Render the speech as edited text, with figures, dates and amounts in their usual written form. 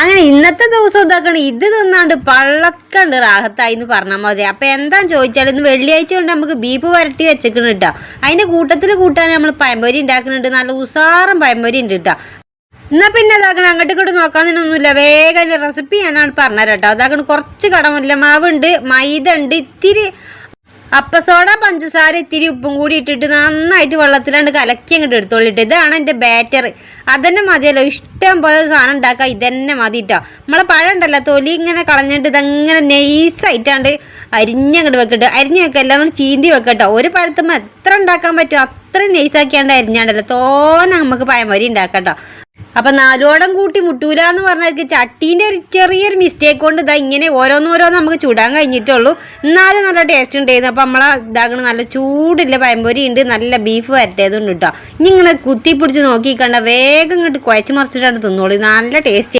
അങ്ങനെ ഇന്നത്തെ ദിവസം ഇതാക്കണം ഇത് തിന്നാണ്ട് പള്ളക്കണ്ട് റാഹത്തായി എന്ന് പറഞ്ഞാൽ മതി. അപ്പം എന്താന്ന് ചോദിച്ചാൽ ഇന്ന് വെള്ളിയാഴ്ച കൊണ്ട് നമുക്ക് ബീഫ് വരട്ടി വെച്ചേക്കണം കേട്ടോ. അതിൻ്റെ കൂട്ടത്തിൽ കൂട്ടാൻ നമ്മൾ പഴംപൊരി ഉണ്ടാക്കുന്നുണ്ട്. നല്ല ഉസാറും പഴംപൊരി ഉണ്ട് കേട്ടോ. എന്നാൽ പിന്നെ അതാക്കണം അങ്ങോട്ട് ഇങ്ങോട്ട് നോക്കാനൊന്നുമില്ല, വേഗം റെസിപ്പി ഞാനാണ് പറഞ്ഞുതരാം കേട്ടോ. അതാക്കണം കുറച്ച് കടമില്ല മാവുണ്ട്, മൈദ ഉണ്ട്, ഇത്തിരി അപ്പസോഡ, പഞ്ചസാര, ഇത്തിരി ഉപ്പും കൂടി ഇട്ടിട്ട് നന്നായിട്ട് വെള്ളത്തിലാണ്ട് കലക്കി അങ്ങോട്ട് എടുത്തോളിട്ട്. ഇതാണ് എൻ്റെ ബാറ്റർ. അതന്നെ മതിയല്ലോ, ഇഷ്ടം പോലെ സാധനം ഉണ്ടാക്കുക. ഇതന്നെ മതി കേട്ടോ. നമ്മളെ പഴം ഉണ്ടല്ലോ, തൊലി ഇങ്ങനെ കളഞ്ഞിട്ട് ഇതങ്ങനെ നെയ്സായിട്ടാണ്ട് അരിഞ്ഞങ്ങോട്ട് വെക്കട്ടെ. അരിഞ്ഞ് വെക്കുക, എല്ലാം നമ്മൾ ചീന്തി വെക്കട്ടോ. ഒരു പഴത്തുമ്പോൾ എത്ര ഉണ്ടാക്കാൻ പറ്റുമോ അത്ര നെയ്സാക്കിയാണ്ട് അരിഞ്ഞാണ്ടല്ലോ തോനെ നമുക്ക് പഴംപൊരി ഉണ്ടാക്കാം കേട്ടോ. അപ്പം നാലോടം കൂട്ടി മുട്ടൂല എന്ന് പറഞ്ഞാൽ ചട്ടീൻ്റെ ഒരു ചെറിയൊരു മിസ്റ്റേക്ക് കൊണ്ട് ഇതാ ഇങ്ങനെ ഓരോന്നോരോന്ന് നമുക്ക് ചൂടാൻ കഴിഞ്ഞിട്ടുള്ളൂ. എന്നാലും നല്ല ടേസ്റ്റ് ഉണ്ടായിരുന്നു. അപ്പം നമ്മളെ ഇതാകണം നല്ല ചൂടില്ല പഴംപൊരി ഉണ്ട്, നല്ല ബീഫ് വരട്ടേതുണ്ട് കേട്ടോ. ഇനി ഇങ്ങനെ കുത്തി പിടിച്ച് നോക്കിക്കണ്ട വേഗം ഇങ്ങോട്ട് കുഴച്ച് മറിച്ചിട്ടാണ് തിന്നോളൂ, നല്ല ടേസ്റ്റ്.